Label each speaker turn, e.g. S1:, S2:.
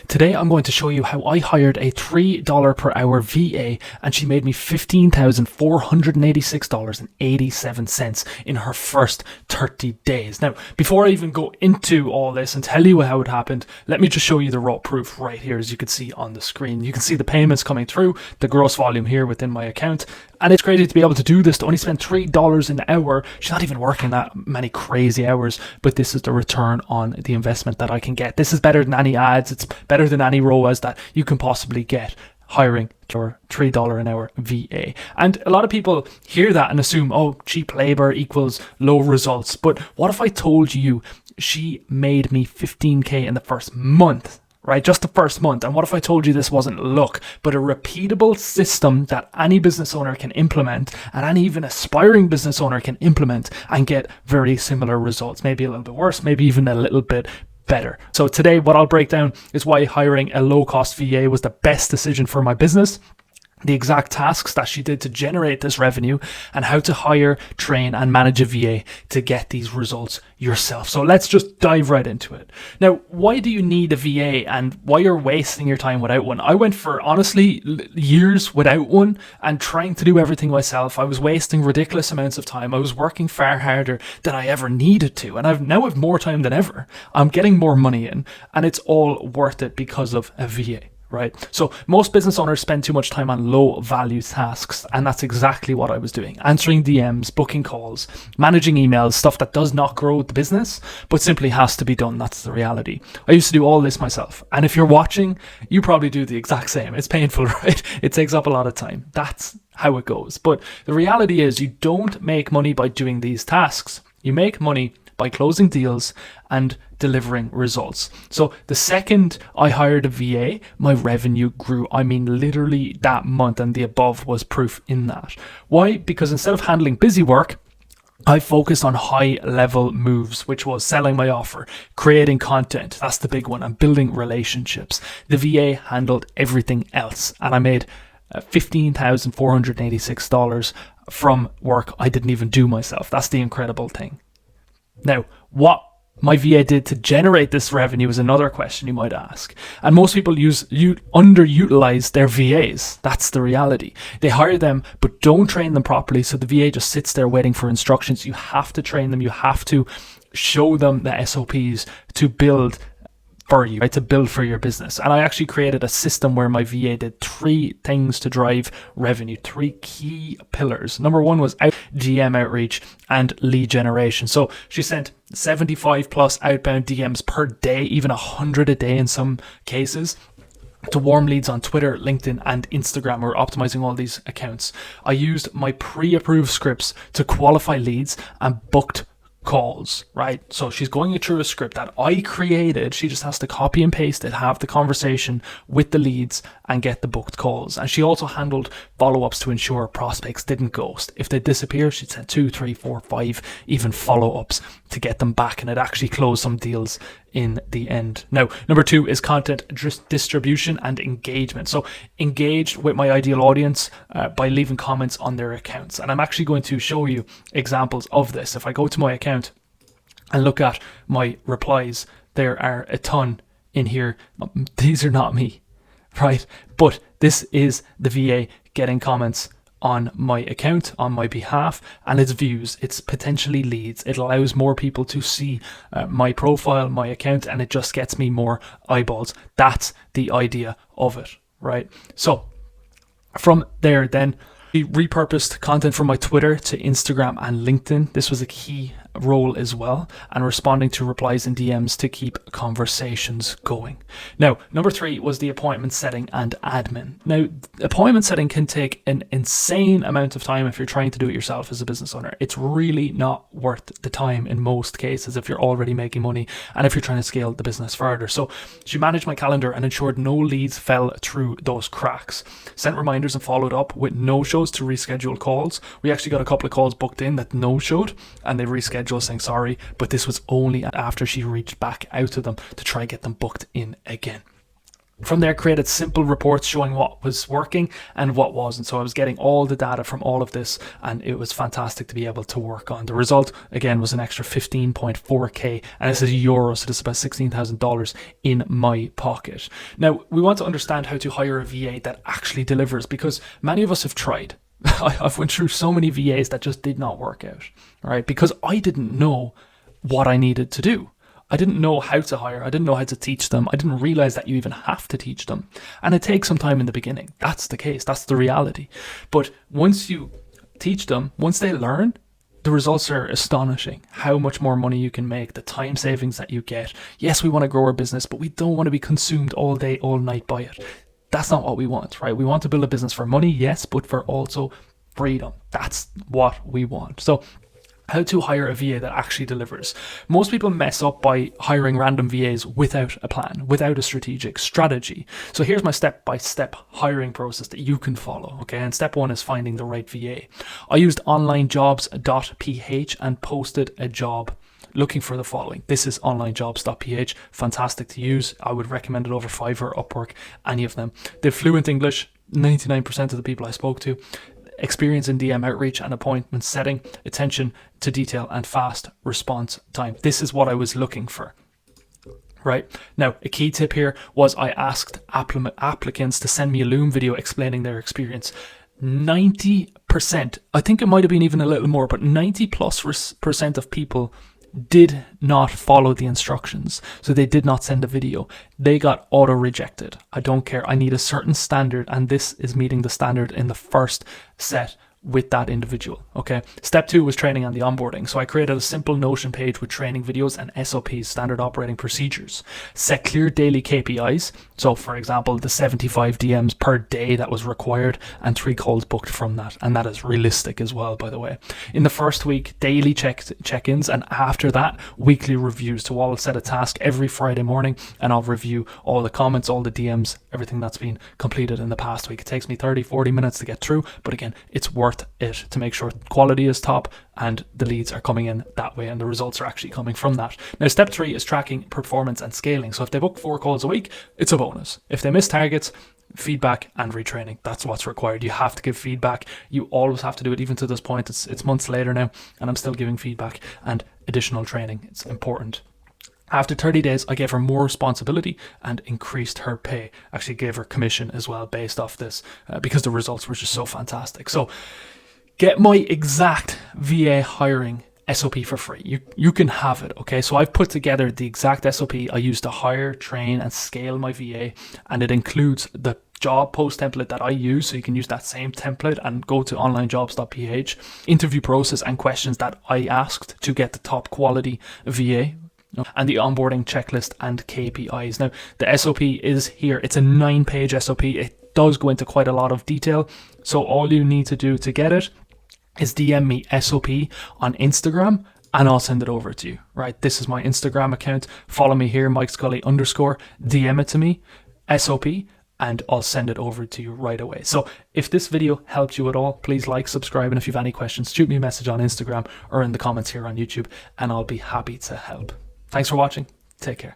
S1: Today I'm going to show you how I hired a $3 per hour VA and she made me $15,486.87 in her first 30 days. Now, before I even go into all this and tell you how it happened, let me just show you the raw proof right here, as you can see on the screen. You can see the payments coming through, the gross volume here within my account. And it's crazy to be able to do this, to only spend $3 an hour. She's not even working that many crazy hours, but this is the return on the investment that I can get. This is better than any ads. It's better than any ROAS that you can possibly get hiring your $3 an hour VA. And a lot of people hear that and assume, oh, cheap labor equals low results. But what if I told you she made me $15K in the first month? Right, just the first month. And what if I told you this wasn't luck, but a repeatable system that any business owner can implement, and any even aspiring business owner can implement and get very similar results, maybe a little bit worse, maybe even a little bit better. So today what I'll break down is why hiring a low-cost VA was the best decision for my business, the exact tasks that she did to generate this revenue, and how to hire, train, and manage a VA to get these results yourself. So let's just dive right into it. Now, why do you need a VA and why you're wasting your time without one? I went for, honestly, years without one and trying to do everything myself. I was wasting ridiculous amounts of time. I was working far harder than I ever needed to. And I've now have more time than ever. I'm getting more money in, and it's all worth it because of a VA. Right. So most business owners spend too much time on low value tasks. And that's exactly what I was doing. Answering DMs, booking calls, managing emails, stuff that does not grow the business, but simply has to be done. That's the reality. I used to do all this myself. And if you're watching, you probably do the exact same. It's painful, right? It takes up a lot of time. That's how it goes. But the reality is you don't make money by doing these tasks. You make money by closing deals and delivering results. So the second I hired a VA, my revenue grew. I mean, literally that month, and the above was proof in that. Why? Because instead of handling busy work, I focused on high level moves, which was selling my offer, creating content. That's the big one, and building relationships. The VA handled everything else, and I made $15,486 from work I didn't even do myself. That's the incredible thing. Now, what my VA did to generate this revenue is another question you might ask. And most people underutilize their VAs. That's the reality. They hire them, but don't train them properly. So the VA just sits there waiting for instructions. You have to train them. You have to show them the SOPs to build for you, right? To build for your business. And I actually created a system where my VA did 3 things to drive revenue, 3 key pillars. Number 1 was DM outreach and lead generation. So she sent 75 plus outbound DMs per day, even 100 a day in some cases, to warm leads on Twitter, LinkedIn, and Instagram. We're optimizing all these accounts. I used my pre-approved scripts to qualify leads and booked calls, right? So she's going through a script that I created. She just has to copy and paste it, have the conversation with the leads, and get the booked calls. And she also handled follow-ups to ensure prospects didn't ghost. If they disappear, she'd send 2, 3, 4, 5 even follow-ups to get them back, and it actually closed some deals in the end. Now, number 2 is content distribution and engagement. So engage with my ideal audience by leaving comments on their accounts. And I'm actually going to show you examples of this. If I go to my account and look at my replies, there are a ton in here. These are not me, right? But this is the VA getting comments on my account, on my behalf, and it's views, it's potentially leads. It allows more people to see my profile, my account, and it just gets me more eyeballs. That's the idea of it, right? So from there, then we repurposed content from my Twitter to Instagram and LinkedIn. This was a key role as well, and responding to replies and DMs to keep conversations going. Now, number 3 was the appointment setting and admin. Now, appointment setting can take an insane amount of time if you're trying to do it yourself as a business owner. It's really not worth the time in most cases if you're already making money and if you're trying to scale the business further. So she managed my calendar and ensured no leads fell through those cracks. Sent reminders and followed up with no-shows to reschedule calls. We actually got a couple of calls booked in that no-showed, and they rescheduled, saying sorry, but this was only after she reached back out to them to try and get them booked in again. From there, created simple reports showing what was working and what wasn't. So I was getting all the data from all of this, and it was fantastic to be able to work on. The result, again, was an extra 15.4k, and this is euros, so this is about $16,000 in my pocket. Now, we want to understand how to hire a VA that actually delivers, because many of us have tried. I've went through so many VAs that just did not work out, right? Because I didn't know what I needed to do. I didn't know how to hire. I didn't know how to teach them. I didn't realize that you even have to teach them. And it takes some time in the beginning. That's the case. That's the reality. But once you teach them, once they learn, the results are astonishing. How much more money you can make, the time savings that you get. Yes, we want to grow our business, but we don't want to be consumed all day, all night by it. That's not what we want, right? We want to build a business for money, yes, but for also freedom. That's what we want. So how to hire a VA that actually delivers. Most people mess up by hiring random VAs without a plan, without a strategic strategy. So here's my step-by-step hiring process that you can follow, okay? And step 1 is finding the right VA. I used onlinejobs.ph and posted a job looking for the following. This is onlinejobs.ph, fantastic to use. I would recommend it over Fiverr, Upwork, any of them. They're fluent English, 99% of the people I spoke to. Experience in DM outreach and appointment setting, attention to detail, and fast response time. This is what I was looking for. Right now, a key tip here was I asked applicants to send me a Loom video explaining their experience. 90%, I think it might have been even a little more, but 90+% of people did not follow the instructions. So they did not send a video. They got auto rejected. I don't care. I need a certain standard, and this is meeting the standard in the first set with that individual. Okay. Step 2 was training and the onboarding. So I created a simple Notion page with training videos and SOPs, standard operating procedures. Set clear daily KPIs. So for example, the 75 DMs per day that was required and 3 calls booked from that. And that is realistic as well, by the way. In the first week, daily check-ins, and after that, weekly reviews. So I'll set a task every Friday morning and I'll review all the comments, all the DMs, everything that's been completed in the past week. It takes me 30-40 minutes to get through, but again, it's worth it to make sure quality is top and the leads are coming in that way and the results are actually coming from that. Now, step 3 is tracking performance and scaling. So if they book 4 calls a week, it's a bonus. If they miss targets, feedback and retraining. That's what's required. You have to give feedback. You always have to do it. Even to this point, it's months later now and I'm still giving feedback and additional training. It's important. After 30 days, I gave her more responsibility and increased her pay. Actually gave her commission as well based off this because the results were just so fantastic. So get my exact VA hiring SOP for free. You can have it, okay? So I've put together the exact SOP I use to hire, train, and scale my VA, and it includes the job post template that I use, so you can use that same template and go to onlinejobs.ph, interview process and questions that I asked to get the top quality VA, and the onboarding checklist and KPIs. Now, the SOP is here. It's a 9-page SOP. It does go into quite a lot of detail. So all you need to do to get it is DM me SOP on Instagram and I'll send it over to you, right? This is my Instagram account. Follow me here, Mike Scully _. DM it to me, SOP, and I'll send it over to you right away. So if this video helped you at all, please like, subscribe, and if you have any questions, shoot me a message on Instagram or in the comments here on YouTube, and I'll be happy to help. Thanks for watching. Take care.